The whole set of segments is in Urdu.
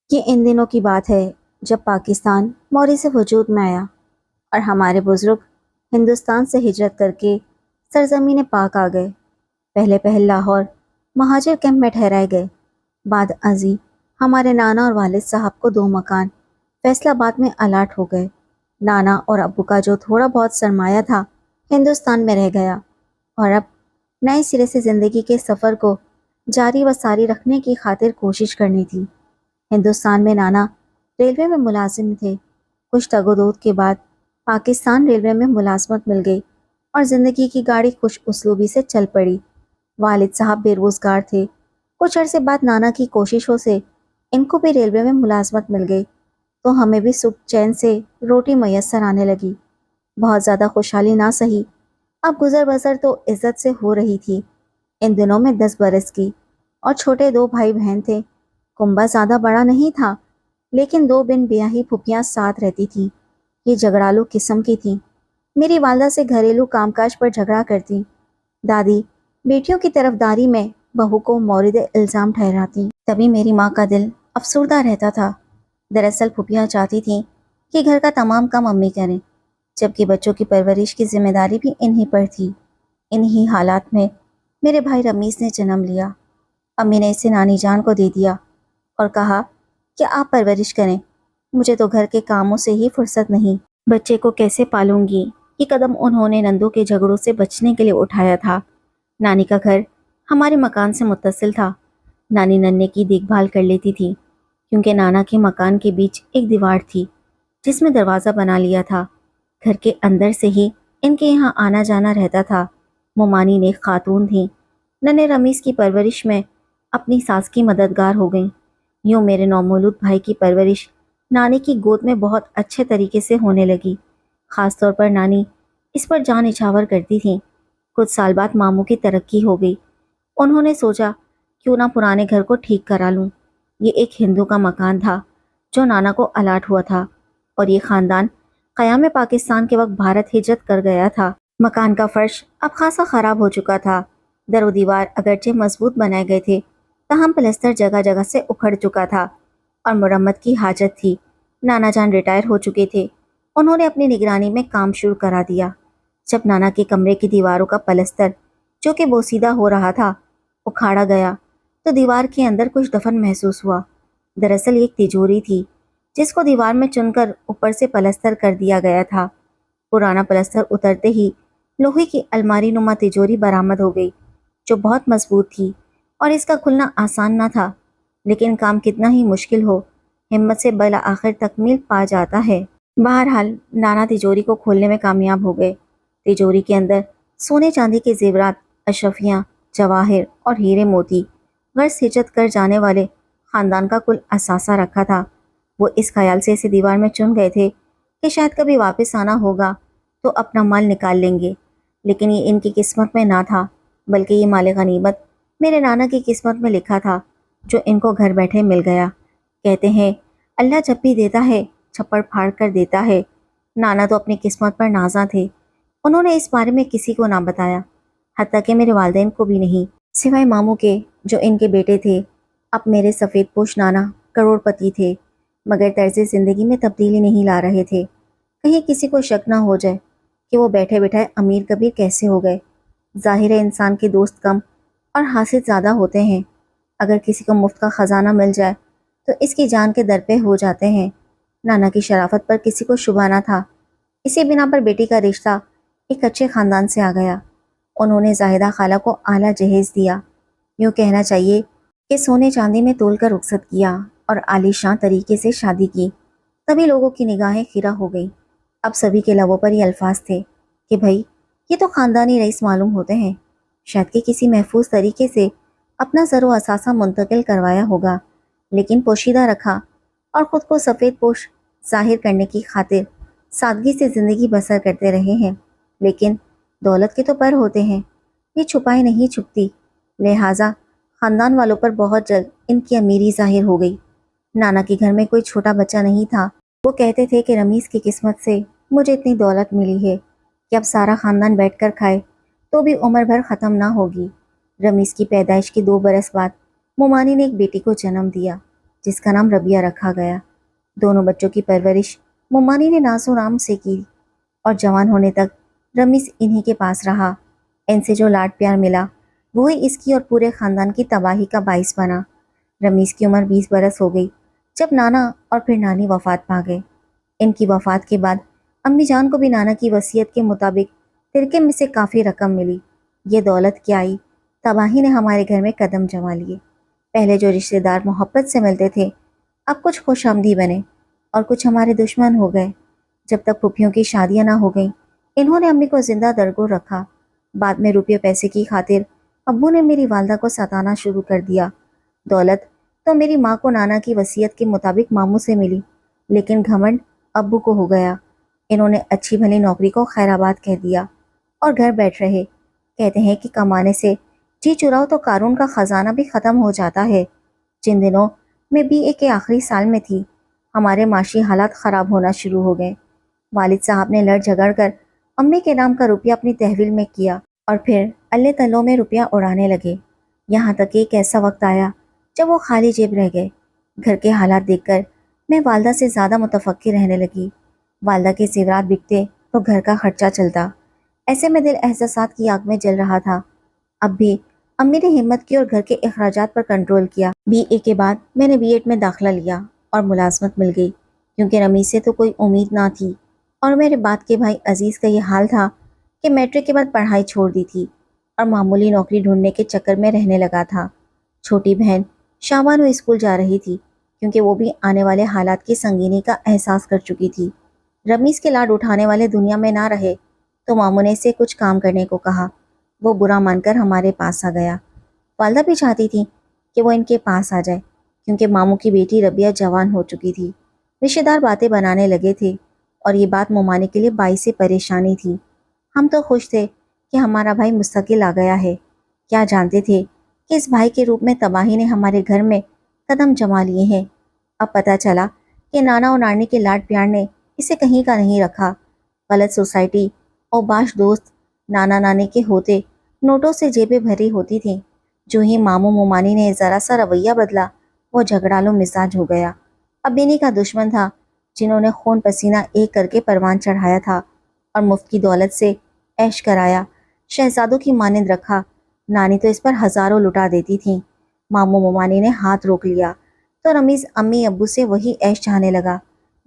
یہ ان دنوں کی بات ہے جب پاکستان موری سے وجود میں آیا اور ہمارے بزرگ ہندوستان سے ہجرت کر کے سرزمین پاک آ گئے۔ پہلے لاہور مہاجر کیمپ میں ٹھہرائے گئے۔ بعد ازیں ہمارے نانا اور والد صاحب کو 2 مکان فیصل آباد میں الاٹ ہو گئے۔ نانا اور ابو کا جو تھوڑا بہت سرمایہ تھا ہندوستان میں رہ گیا اور اب نئے سرے سے زندگی کے سفر کو جاری و ساری رکھنے کی خاطر کوشش کرنی تھی۔ ہندوستان میں نانا ریلوے میں ملازم تھے۔ کچھ تگ و دود کے بعد پاکستان ریلوے میں ملازمت مل گئی اور زندگی کی گاڑی خوش اسلوبی سے چل پڑی۔ والد صاحب بے روزگار تھے۔ کچھ عرصے بعد نانا کی کوششوں سے ان کو بھی ریلوے میں ملازمت مل گئی تو ہمیں بھی سکھ چین سے روٹی میسر آنے لگی۔ بہت زیادہ خوشحالی نہ سہی، اب گزر بسر تو عزت سے ہو رہی تھی۔ ان دنوں میں 10 برس کی اور چھوٹے 2 بھائی بہن تھے۔ کنبہ زیادہ بڑا نہیں تھا لیکن 2 بن بیاہی پھپھیاں ساتھ رہتی تھیں۔ یہ جھگڑالو قسم کی تھیں۔ میری والدہ سے گھریلو کام کاج پر جھگڑا کرتی، دادی بیٹیوں کی طرفداری میں بہو کو مورد الزام ٹھہراتی۔ تبھی میری ماں کا دل افسردہ رہتا تھا۔ دراصل پھپھیاں چاہتی تھیں کہ گھر کا تمام کام امی کریں، جبکہ بچوں کی پرورش کی ذمہ داری بھی انہی پر تھی۔ انہی حالات میں میرے بھائی رمیز نے جنم لیا۔ امی نے اسے نانی جان کو دے دیا اور کہا کہ آپ پرورش کریں، مجھے تو گھر کے کاموں سے ہی فرصت نہیں۔ بچے کو کیسے پالوں گی؟ یہ قدم انہوں نے نندوں کے جھگڑوں سے بچنے کے لیے اٹھایا تھا۔ نانی کا گھر ہمارے مکان سے متصل تھا۔ نانی ننے کی دیکھ بھال کر لیتی تھی کیونکہ نانا کے مکان کے بیچ ایک دیوار تھی جس میں دروازہ بنا لیا تھا۔ گھر کے اندر سے ہی ان کے یہاں آنا جانا رہتا تھا۔ مومانی نیک خاتون تھیں۔ ننے رمیز کی پرورش میں اپنی ساس کی مددگار ہو گئیں۔ یوں میرے نومولود بھائی کی پرورش نانی کی گود میں بہت اچھے طریقے سے ہونے لگی۔ خاص طور پر نانی اس پر جان نچھاور کرتی تھیں۔ کچھ سال بعد ماموں کی ترقی ہو گئی۔ انہوں نے سوچا کیوں نہ پرانے گھر کو ٹھیک کرا لوں۔ یہ ایک ہندو کا مکان تھا جو نانا کو الاٹ ہوا تھا اور یہ خاندان قیام پاکستان کے وقت بھارت ہجرت کر گیا تھا۔ مکان کا فرش اب خاصا خراب ہو چکا تھا۔ در و دیوار اگرچہ مضبوط بنائے گئے تھے تاہم پلستر جگہ جگہ سے اکھڑ چکا تھا اور مرمت کی حاجت تھی۔ نانا جان ریٹائر ہو چکے تھے۔ انہوں نے اپنی نگرانی میں کام شروع کرا دیا۔ جب نانا کے کمرے کی دیواروں کا پلستر جو کہ بوسیدہ ہو رہا تھا اکھاڑا گیا تو دیوار کے اندر کچھ دفن محسوس ہوا۔ دراصل ایک تجوری تھی جس کو دیوار میں چن کر اوپر سے پلستر کر دیا گیا تھا۔ پرانا پلستر اترتے ہی لوہے کی الماری نما تجوری برآمد ہو گئی جو بہت مضبوط تھی اور اس کا کھلنا آسان نہ تھا، لیکن کام کتنا ہی مشکل ہو ہمت سے بالآخر تکمیل پا جاتا ہے۔ بہرحال نانا تجوری کو کھولنے میں کامیاب ہو گئے۔ تجوری کے اندر سونے چاندی کے زیورات، اشرفیاں، جواہر اور ہیرے موتی غرض ہجرت کر جانے والے خاندان کا کل اثاثہ رکھا تھا۔ وہ اس خیال سے اسے دیوار میں چن گئے تھے کہ شاید کبھی واپس آنا ہوگا تو اپنا مال نکال لیں گے، لیکن یہ ان کی قسمت میں نہ تھا، بلکہ یہ مال غنیمت میرے نانا کی قسمت میں لکھا تھا جو ان کو گھر بیٹھے مل گیا۔ کہتے ہیں اللہ جب بھی دیتا ہے چھپڑ پھاڑ کر دیتا ہے۔ نانا تو اپنی قسمت پر نازاں تھے۔ انہوں نے اس بارے میں کسی کو نہ بتایا، حتیٰ کہ میرے والدین کو بھی نہیں، سوائے ماموں کے جو ان کے بیٹے تھے۔ اب میرے سفید پوش نانا کروڑ پتی تھے مگر طرز زندگی میں تبدیلی نہیں لا رہے تھے۔ کہیں کسی کو شک نہ ہو جائے کہ وہ بیٹھے بیٹھائے امیر کبیر کیسے ہو گئے۔ ظاہر ہے انسان کے دوست کم اور حاسد زیادہ ہوتے ہیں۔ اگر کسی کو مفت کا خزانہ مل جائے تو اس کی جان کے در پہ ہو جاتے ہیں۔ نانا کی شرافت پر کسی کو شبہ نہ تھا۔ اسی بنا پر بیٹی کا رشتہ ایک اچھے خاندان سے آ گیا۔ انہوں نے زاہدہ خالہ کو اعلیٰ جہیز دیا، یوں کہنا چاہیے کہ سونے چاندی میں تول کر رخصت کیا اور عالی شان طریقے سے شادی کی۔ تبھی لوگوں کی نگاہیں خیرہ ہو گئیں۔ اب سبھی کے لبوں پر یہ الفاظ تھے کہ بھائی یہ تو خاندانی رئیس معلوم ہوتے ہیں، شاید کہ کسی محفوظ طریقے سے اپنا زر و اثاثہ منتقل کروایا ہوگا، لیکن پوشیدہ رکھا اور خود کو سفید پوش ظاہر کرنے کی خاطر سادگی سے زندگی بسر کرتے رہے ہیں۔ لیکن دولت کے تو پر ہوتے ہیں، یہ چھپائے نہیں چھپتی، لہٰذا خاندان والوں پر بہت جلد ان کی امیری ظاہر ہو گئی۔ نانا کے گھر میں کوئی چھوٹا بچہ نہیں تھا۔ وہ کہتے تھے کہ رمیز کی قسمت سے مجھے اتنی دولت ملی ہے کہ اب سارا خاندان بیٹھ کر کھائے تو بھی عمر بھر ختم نہ ہوگی۔ رمیز کی پیدائش کے 2 برس بعد مومانی نے ایک بیٹی کو جنم دیا۔ جس کا نام ربیہ رکھا گیا۔ دونوں بچوں کی پرورش ممانی نے ناز و نام سے کی اور جوان ہونے تک رمیز انہی کے پاس رہا۔ ان سے جو لاڈ پیار ملا وہی اس کی اور پورے خاندان کی تباہی کا باعث بنا۔ رمیز کی عمر 20 برس ہو گئی جب نانا اور پھر نانی وفات پا گئے۔ ان کی وفات کے بعد امی جان کو بھی نانا کی وصیت کے مطابق ترکے میں سے کافی رقم ملی۔ یہ دولت کیا آئی، تباہی نے ہمارے گھر میں قدم جما لیے۔ پہلے جو رشتہ دار محبت سے ملتے تھے اب کچھ خوش آمدی بنے اور کچھ ہمارے دشمن ہو گئے۔ جب تک پھوپھیوں کی شادیاں نہ ہو گئیں انہوں نے امی کو زندہ درگور رکھا۔ بعد میں روپے پیسے کی خاطر ابو نے میری والدہ کو ستانا شروع کر دیا۔ دولت تو میری ماں کو نانا کی وصیت کے مطابق ماموں سے ملی، لیکن گھمنڈ ابو کو ہو گیا۔ انہوں نے اچھی بھلی نوکری کو خیر آباد کہہ دیا اور گھر بیٹھ رہے۔ کہتے ہیں کہ کمانے سے جی چراؤ تو قارون کا خزانہ بھی ختم ہو جاتا ہے۔ جن دنوں میں بی اے کے آخری سال میں تھی ہمارے معاشی حالات خراب ہونا شروع ہو گئے۔ والد صاحب نے لڑ جھگڑ کر امی کے نام کا روپیہ اپنی تحویل میں کیا اور پھر اللہ تلوں میں روپیہ اڑانے لگے، یہاں تک کہ ایک ایسا وقت آیا جب وہ خالی جیب رہ گئے۔ گھر کے حالات دیکھ کر میں والدہ سے زیادہ متفکر رہنے لگی۔ والدہ کے زیورات بکتے تو گھر کا خرچہ چلتا۔ ایسے میں دل احساسات کی آگ میں جل رہا تھا۔ اب بھی امی نے ہمت کی اور گھر کے اخراجات پر کنٹرول کیا۔ بی اے کے بعد میں نے بی ایڈ میں داخلہ لیا اور ملازمت مل گئی، کیونکہ رمیز سے تو کوئی امید نہ تھی اور میرے بعد کے بھائی عزیز کا یہ حال تھا کہ میٹرک کے بعد پڑھائی چھوڑ دی تھی اور معمولی نوکری ڈھونڈنے کے چکر میں رہنے لگا تھا۔ چھوٹی بہن شابانو اسکول جا رہی تھی کیونکہ وہ بھی آنے والے حالات کی سنگینی کا احساس کر چکی تھی۔ رمیز کے لاڈ اٹھانے والے دنیا میں نہ رہے تو ماموں نے اسے کچھ کام کرنے کو کہا۔ وہ برا مان کر ہمارے پاس آ گیا۔ والدہ بھی چاہتی تھی کہ وہ ان کے پاس آ جائے کیونکہ ماموں کی بیٹی ربیہ جوان ہو چکی تھی۔ رشتہ دار باتیں بنانے لگے تھے اور یہ بات ممانے کے لیے باعث پریشانی تھی۔ ہم تو خوش تھے کہ ہمارا بھائی مستقل آ گیا ہے، کیا جانتے تھے کہ اس بھائی کے روپ میں تباہی نے ہمارے گھر میں قدم جما لیے ہیں۔ اب پتہ چلا کہ نانا اور نانی کے لاڈ پیار نے اسے کہیں کا نہیں رکھا۔ غلط سوسائٹی اور باش دوست نانا نانی کے ہوتے نوٹوں سے جیبیں بھری ہوتی تھیں۔ جو ہی ماموں ممانی نے ذرا سا رویہ بدلا وہ جھگڑالو مزاج ہو گیا۔ اب انہی کا دشمن تھا جنہوں نے خون پسینہ ایک کر کے پروان چڑھایا تھا اور مفت کی دولت سے عیش کرایا، شہزادوں کی مانند رکھا۔ نانی تو اس پر ہزاروں لٹا دیتی تھیں۔ ماموں ممانی نے ہاتھ روک لیا تو رمیز امی ابو سے وہی عیش چاہنے لگا۔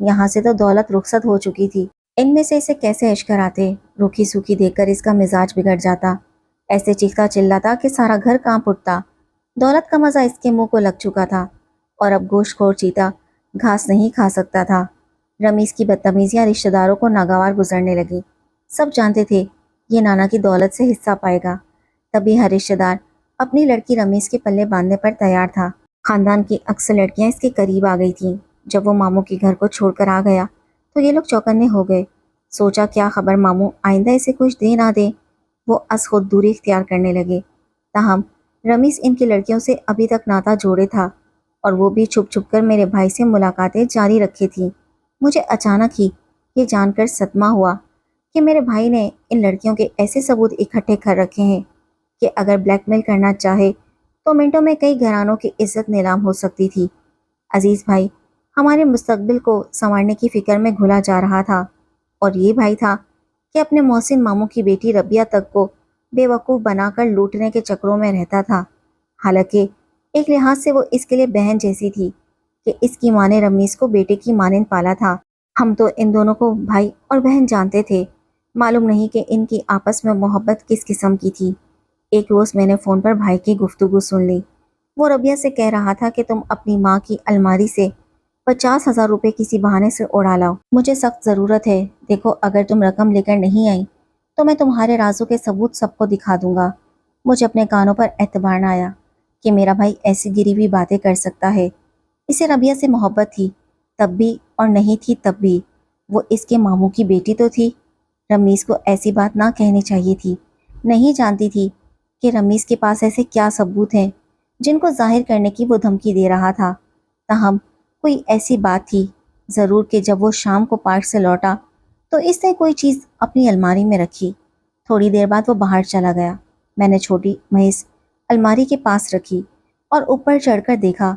یہاں سے تو دولت رخصت ہو چکی تھی، ان میں سے اسے کیسے عیش کراتے؟ روکھی سوکھی دیکھ کر اس کا مزاج بگڑ جاتا، ایسے چیختا چلاتا کہ سارا گھر کانپ اٹھتا۔ دولت کا مزہ اس کے منہ کو لگ چکا تھا اور اب گوشت خور چیتا گھاس نہیں کھا سکتا تھا۔ رمیز کی بدتمیزیاں رشتہ داروں کو ناگوار گزرنے لگی۔ سب جانتے تھے یہ نانا کی دولت سے حصہ پائے گا، تبھی ہر رشتہ دار اپنی لڑکی رمیز کے پلے باندھنے پر تیار تھا۔ خاندان کی اکثر لڑکیاں اس کے قریب آ گئی تھیں۔ جب وہ ماموں کے گھر کو چھوڑ کر آ گیا تو یہ لوگ چوکنے ہو گئے۔ سوچا کیا خبر ماموں آئندہ اسے کچھ دے نہ دے، وہ از خود دوری اختیار کرنے لگے۔ تاہم رمیز ان کی لڑکیوں سے ابھی تک ناتا جوڑے تھا اور وہ بھی چھپ چھپ کر میرے بھائی سے ملاقاتیں جاری رکھے تھی۔ مجھے اچانک ہی یہ جان کر صدمہ ہوا کہ میرے بھائی نے ان لڑکیوں کے ایسے ثبوت اکٹھے کر رکھے ہیں کہ اگر بلیک میل کرنا چاہے تو منٹوں میں کئی گھرانوں کی عزت نیلام ہو سکتی تھی۔ عزیز بھائی ہمارے مستقبل کو سنوارنے کی فکر میں گھلا جا رہا تھا اور یہ بھائی تھا کہ اپنے محسن ماموں کی بیٹی ربیہ تک کو بے وقوف بنا کر لوٹنے کے چکروں میں رہتا تھا۔ حالانکہ ایک لحاظ سے وہ اس کے لیے بہن جیسی تھی کہ اس کی ماں نے رمیز کو بیٹے کی مانند پالا تھا۔ ہم تو ان دونوں کو بھائی اور بہن جانتے تھے، معلوم نہیں کہ ان کی آپس میں محبت کس قسم کی تھی۔ ایک روز میں نے فون پر بھائی کی گفتگو سن لی۔ وہ ربیہ سے کہہ رہا تھا کہ تم اپنی ماں کی الماری سے 50,000 روپے کسی بہانے سے اڑا لاؤ، مجھے سخت ضرورت ہے۔ دیکھو اگر تم رقم لے کر نہیں آئی تو میں تمہارے رازوں کے ثبوت سب کو دکھا دوں گا۔ مجھے اپنے کانوں پر اعتبار نہ آیا کہ میرا بھائی ایسی گری ہوئی باتیں کر سکتا ہے۔ اسے ربیہ سے محبت تھی تب بھی اور نہیں تھی تب بھی، وہ اس کے ماموں کی بیٹی تو تھی۔ رمیز کو ایسی بات نہ کہنی چاہیے تھی۔ نہیں جانتی تھی کہ رمیز کے پاس ایسے کیا ثبوت ہیں جن کو ظاہر کرنے کی وہ دھمکی دے رہا تھا۔ تاہم کوئی ایسی بات تھی ضرور کہ جب وہ شام کو پارک سے لوٹا تو اس نے کوئی چیز اپنی الماری میں رکھی۔ تھوڑی دیر بعد وہ باہر چلا گیا۔ میں نے چھوٹی مہیس الماری کے پاس رکھی اور اوپر چڑھ کر دیکھا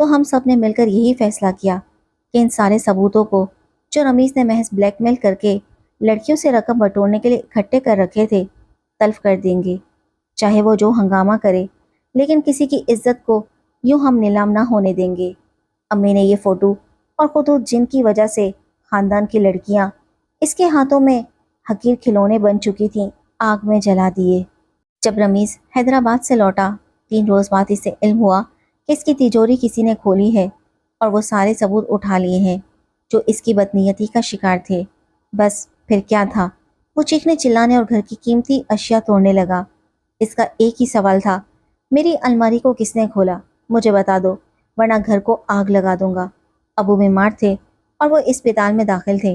تو ہم سب نے مل کر یہی فیصلہ کیا کہ ان سارے ثبوتوں کو جو رمیز نے محض بلیک میل کر کے لڑکیوں سے رقم بٹورنے کے لیے اکٹھے کر رکھے تھے تلف کر دیں گے، چاہے وہ جو ہنگامہ کرے، لیکن کسی کی عزت کو یوں ہم نیلام نہ ہونے دیں گے۔ امی نے یہ فوٹو اور خطوط جن کی وجہ سے خاندان کی لڑکیاں اس کے ہاتھوں میں حقیر کھلونے بن چکی تھیں آگ میں جلا دیے۔ جب رمیز حیدرآباد سے لوٹا 3 روز بعد اسے علم ہوا کہ اس کی تجوری کسی نے کھولی ہے اور وہ سارے ثبوت اٹھا لیے ہیں جو اس کی بدنیتی کا شکار تھے۔ بس پھر کیا تھا، وہ چیخنے چلانے اور گھر کی قیمتی اشیاء توڑنے لگا۔ اس کا ایک ہی سوال تھا، میری الماری کو کس نے کھولا؟ مجھے بتا دو ورنہ گھر کو آگ لگا دوں گا۔ ابو بیمار تھے اور وہ اسپتال میں داخل تھے۔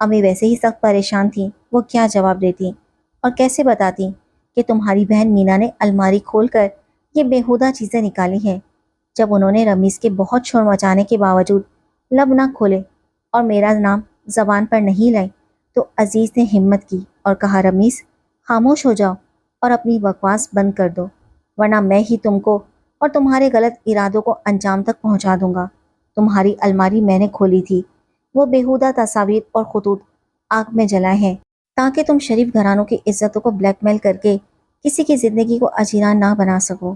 امی ویسے ہی سخت پریشان تھیں، وہ کیا جواب دیتی اور کیسے بتاتی کہ تمہاری بہن مینا نے الماری کھول کر یہ بیہودہ چیزیں نکالی ہیں۔ جب انہوں نے رمیز کے بہت شور مچانے کے باوجود لب نہ کھولے اور میرا نام زبان پر نہیں لائے تو عزیز نے ہمت کی اور کہا، رمیز خاموش ہو جاؤ اور اپنی بکواس بند کر دو ورنہ میں ہی تم کو اور تمہارے غلط ارادوں کو انجام تک پہنچا دوں گا۔ تمہاری الماری میں نے کھولی تھی، وہ بیہودہ تصاویر اور خطوط آگ میں جلائے ہیں تاکہ تم شریف گھرانوں کی عزتوں کو بلیک میل کر کے کسی کی زندگی کو اجیران نہ بنا سکو۔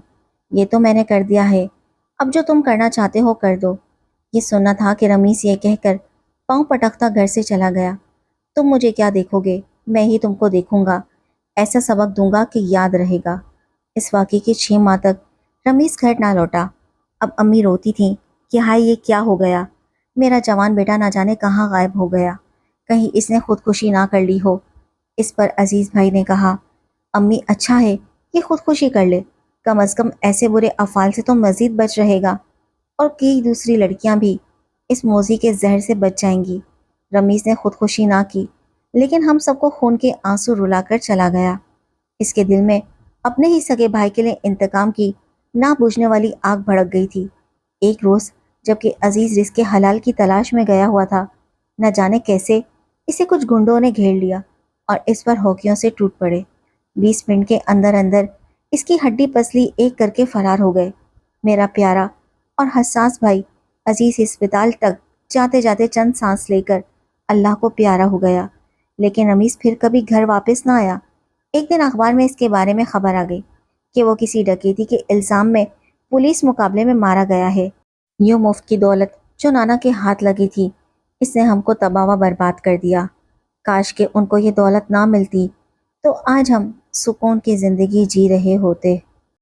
یہ تو میں نے کر دیا ہے، اب جو تم کرنا چاہتے ہو کر دو۔ یہ سننا تھا کہ رمیز یہ کہہ کر پاؤں پٹکتا گھر سے چلا گیا۔ تم مجھے کیا دیکھو گے، میں ہی تم کو دیکھوں گا، ایسا سبق دوں گا کہ یاد رہے گا۔ اس واقعے کے 6 ماہ تک رمیز گھر نہ لوٹا۔ اب امی روتی تھیں کہ ہائے یہ کیا ہو گیا، میرا جوان بیٹا نہ جانے کہاں غائب ہو گیا، کہیں اس نے خودکشی نہ کر لی ہو۔ اس پر عزیز بھائی نے کہا، امی اچھا ہے یہ خودکشی کر لے، کم از کم ایسے برے افعال سے تو مزید بچ رہے گا اور کئی دوسری لڑکیاں بھی اس موذی کے زہر سے بچ جائیں گی۔ رمیز نے خودکشی نہ کی لیکن ہم سب کو خون کے آنسو رلا کر چلا گیا۔ اس کے دل میں اپنے ہی سگے بھائی کے لیے انتقام کی نہ بجھنے والی آگ بھڑک گئی تھی۔ ایک روز جبکہ عزیز رزق حلال کی تلاش میں گیا ہوا تھا، نہ جانے کیسے اسے کچھ گنڈوں نے گھیر لیا اور اس پر ہوکیوں سے ٹوٹ پڑے۔ 20 منٹ کے اندر اندر اس کی ہڈی پسلی ایک کر کے فرار ہو گئے۔ میرا پیارا اور حساس بھائی عزیز اسپتال تک جاتے جاتے چند سانس لے کر اللہ کو پیارا ہو گیا، لیکن رمیز پھر کبھی گھر واپس نہ آیا۔ ایک دن اخبار میں اس کے بارے میں خبر آ گئی کہ وہ کسی ڈکیتی کے الزام میں پولیس مقابلے میں مارا گیا ہے۔ یوں مفت کی دولت جو نانا کے ہاتھ لگی تھی اس نے ہم کو تباہ و برباد کر دیا۔ کاش کہ ان کو یہ دولت نہ ملتی تو آج ہم سکون کی زندگی جی رہے ہوتے۔